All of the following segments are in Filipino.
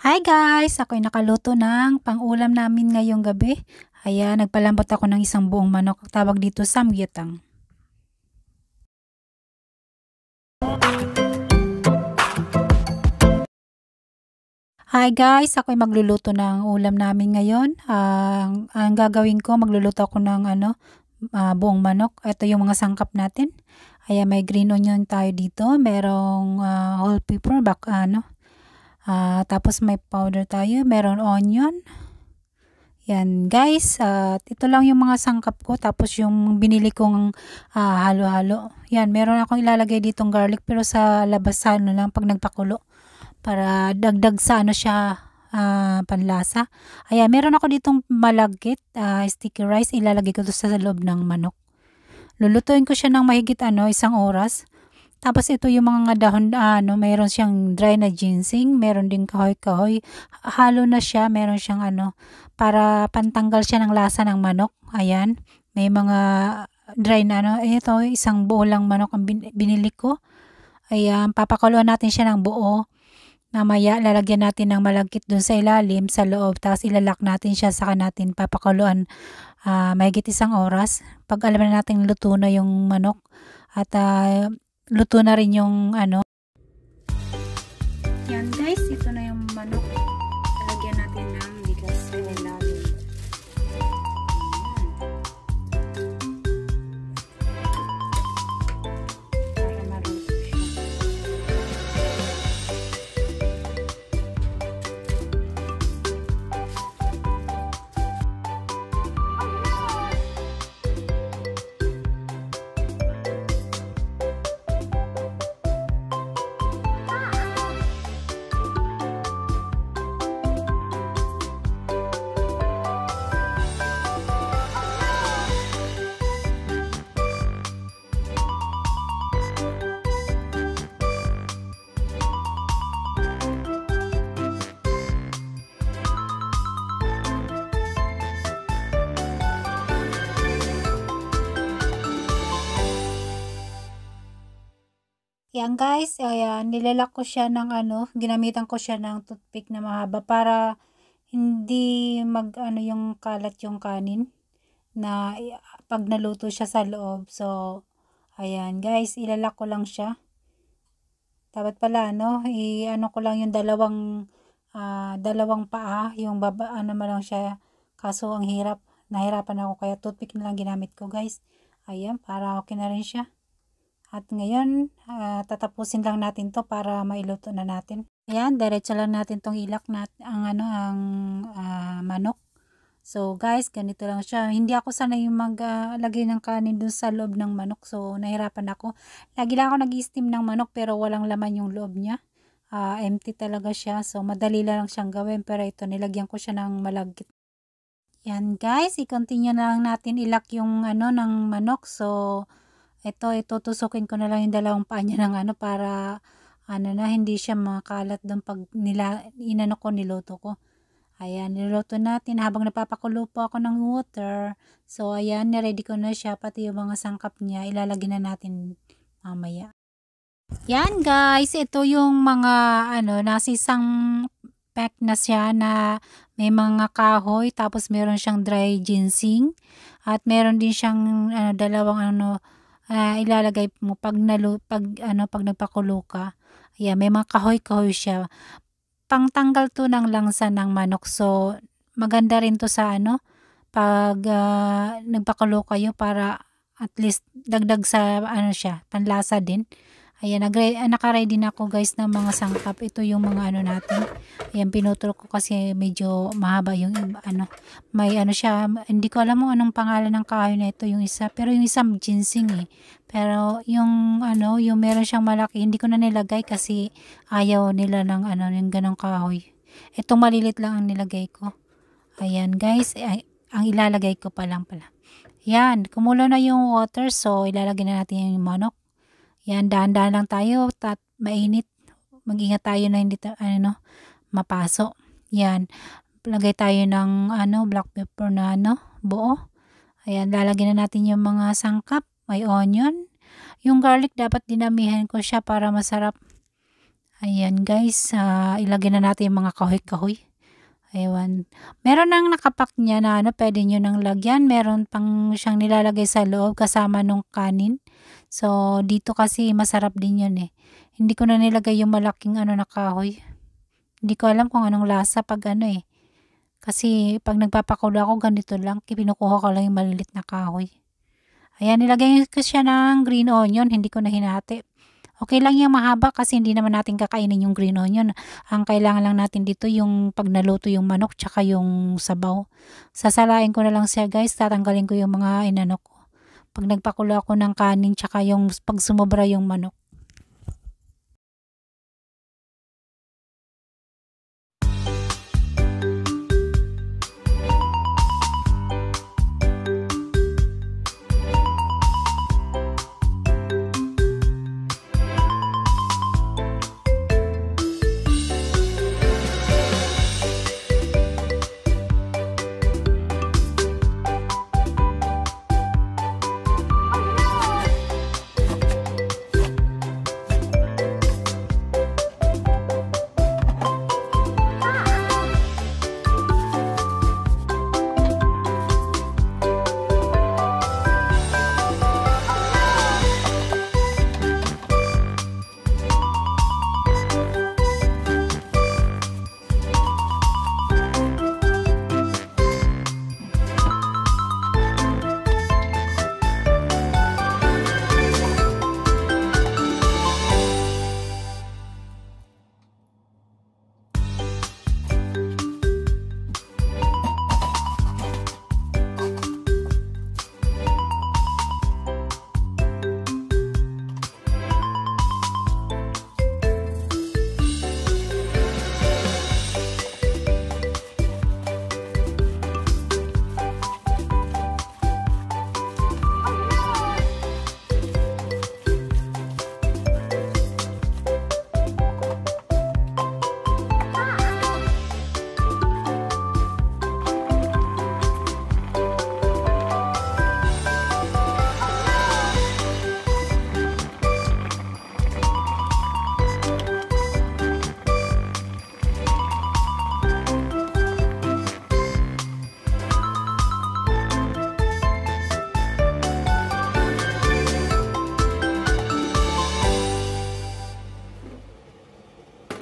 Hi guys! Ako'y nakaluto ng pang-ulam namin ngayong gabi. Ayan, nagpalambot ako ng isang buong manok. Tawag dito samgyetang. Hi guys! Ako'y magluluto ng ulam namin ngayon. Ang gagawin ko, magluluto ako ng buong manok. Ito yung mga sangkap natin. Ayan, may green onion tayo dito. Merong whole pepper, tapos may powder tayo. Meron onion. Yan guys, at ito lang yung mga sangkap ko, tapos yung binili kong halo-halo. Yan, meron akong ilalagay ditong garlic pero sa labas lang pag nagpakulo para dagdag sa siya, panlasa. Ayan, meron ako ditong malagkit, sticky rice, ilalagay ko to sa loob ng manok. Lulutuin ko siya ng mahigit isang oras. Tapos ito yung mga dahon, meron siyang dry na ginseng, meron din kahoy-kahoy. Halo na siya, meron siyang para pantanggal siya ng lasa ng manok. Ayan, may mga dry na ito, isang buo lang manok ang binili ko. Ayan, papakuluan natin siya ng buo. Mamaya, lalagyan natin ng malagkit dun sa ilalim, sa loob. Tapos ilalak natin siya, saka natin papakuluan mahigit isang oras. Pag alam na natin luto na yung manok at luto na rin yung Yan guys, ito na yung manok. Lagyan natin ng bigas sa ilalim. Para maluto siya. Yan guys, ayan, nilalak ko siya ng ginamitan ko siya ng toothpick na mahaba para hindi yung kalat yung kanin na pag naluto siya sa loob. So, ayan guys, ilalak ko lang siya. Dapat pala ko lang yung dalawang paa, yung baba mo lang siya. Kaso ang hirap, nahirapan ako kaya toothpick na lang ginamit ko guys. Ayan, para okay na rin siya. At ngayon, tatapusin lang natin to para mailuto na natin. Ayan, diretso lang natin tong ilak ang manok. So guys, ganito lang siya. Hindi ako sanay maglagay ng kanin dun sa loob ng manok. So nahirapan ako. Lagi lang ako nag-steam ng manok pero walang laman yung loob niya. Empty talaga siya. So madali lang siyang gawin. Pero ito, nilagyan ko siya ng malagkit. Yan guys, i-continue na lang natin ilak yung ng manok. So ito, itutusukin ko na lang yung dalawang paa niya ng para hindi siya makalat doon pag niluto ko. Ayan, niluto natin habang napapakulo po ako ng water. So ayan, niready ko na siya, pati yung mga sangkap niya, ilalagay na natin mamaya. Yan guys, ito yung mga nasisang pack na siya na may mga kahoy, tapos meron siyang dry ginseng at meron din siyang dalawang ilalagay mo pag nagpakulo ka. Ayan, may mga kahoy-kahoy siya. Pangtanggal to ng langsa ng manok. So, maganda rin to sa pag nagpakulo kayo para at least dagdag sa siya, panlasa din. Ayan, naka-ready na ako guys ng mga sangkap. Ito yung mga natin. Ayan, pinutol ko kasi medyo mahaba yung may siya. Hindi ko alam mo anong pangalan ng kahoy na ito yung isa. Pero yung isa ginseng eh. Pero yung yung meron siyang malaki, hindi ko na nilagay kasi ayaw nila ng yung ganong kahoy. Itong malilit lang ang nilagay ko. Ayan guys, ang ilalagay ko pa lang pala. Yan, kumulo na yung water, so ilalagay na natin yung manok. Yan, dahan-dahan lang tayo, mainit. Mag-ingat tayo na hindi mapaso. Yan, lagay tayo ng black pepper na buo. Ayan, lalagyan na natin yung mga sangkap. May onion. Yung garlic dapat dinamihan ko siya para masarap. Ayan guys, ilagay na natin yung mga kahoy-kahoy. Ayun. Meron nang nakapak niya na ano, pwede nyo nang lagyan. Meron pang siyang nilalagay sa loob kasama nung kanin. So, dito kasi masarap din yun eh. Hindi ko na nilagay yung malaking ano na kahoy. Hindi ko alam kung anong lasa pag ano eh. Kasi pag nagpapakulo ako ganito lang, kinukuha ko lang yung malilit na kahoy. Ayan, nilagay ko siya ng green onion, hindi ko na hinati. Okay lang yung mahaba kasi hindi naman natin kakainin yung green onion. Ang kailangan lang natin dito yung pag naluto yung manok tsaka yung sabaw. Sasalain ko na lang siya guys, tatanggalin ko yung mga inano ko. Pag nagpakulo ako ng kanin tsaka yung pag sumobra yung manok.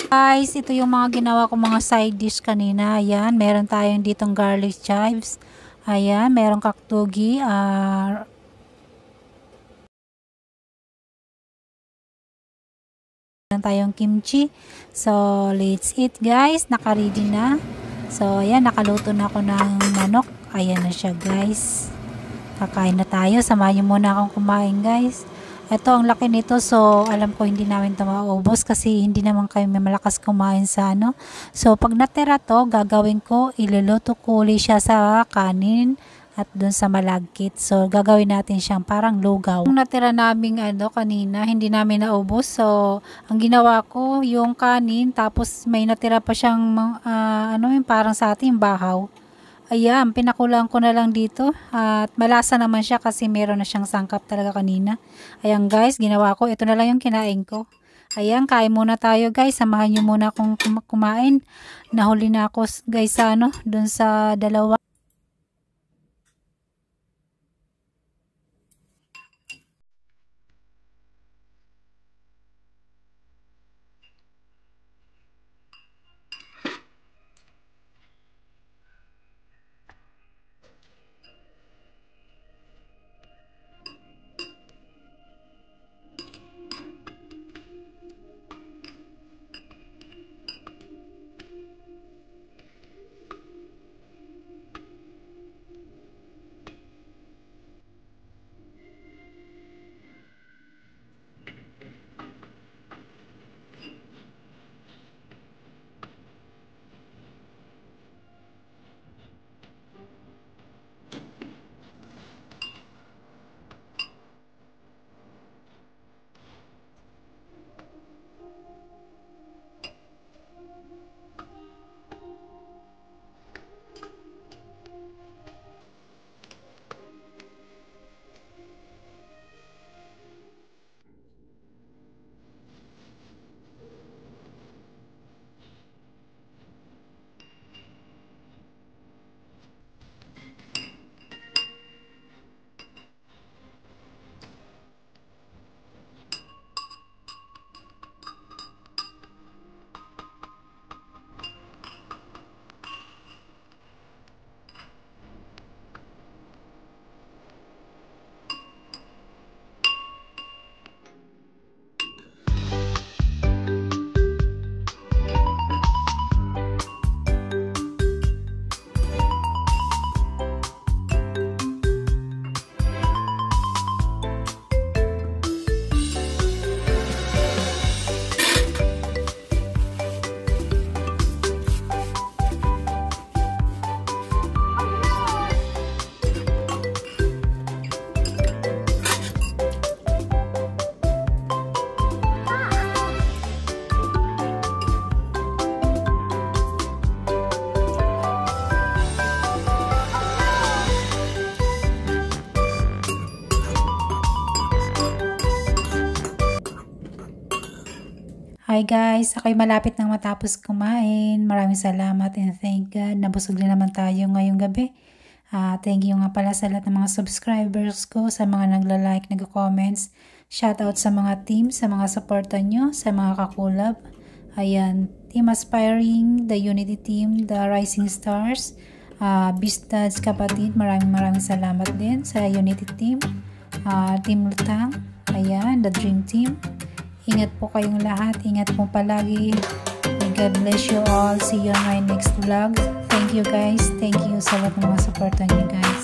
Guys, ito yung mga ginawa ko mga side dish kanina. Ayan, meron tayong ditong garlic chives. Ayan, meron kaktugi. Meron tayong kimchi. So, let's eat guys. Naka-ready na. So, ayan, nakaluto na ako ng manok. Ayan na siya guys. Kakain na tayo. Samahan niyo muna akong kumain guys. Ito, ang laki nito. So, alam ko hindi namin ito maubos kasi hindi naman kayo may malakas kumain sa ano. So, pag natira to, gagawin ko, iluluto ko ulit siya sa kanin at dun sa malagkit. So, gagawin natin siyang parang lugaw. Yung natira naming ano kanina, hindi namin naubos. So, ang ginawa ko, yung kanin, tapos may natira pa siyang, ano yung parang sa ating bahaw. Ayan, pinakulang ko na lang dito at malasa naman siya kasi meron na siyang sangkap talaga kanina. Ayan guys, ginawa ko. Ito na lang yung kinain ko. Ayan, kain muna tayo guys. Samahan nyo muna akong kumain. Nahuli na ako guys sa ano, dun sa dalawa. Hi guys, ako'y malapit nang matapos kumain. Maraming salamat and thank God. Nabusog na naman tayo ngayong gabi. Thank you nga pala sa lahat ng mga subscribers ko, sa mga nagla-like, nag-comments. Shout out sa mga team, sa mga supporta nyo, sa mga kakulab. Ayan, Team Aspiring, the Unity Team, the Rising Stars, Bistads kapatid. Maraming salamat din sa Unity Team. Team Lutang, ayan, the Dream Team. Ingat po kayong lahat. Ingat po palagi. May God bless you all. See you on my next vlog. Thank you guys. Thank you sa lahat ng mga supportan nyo guys.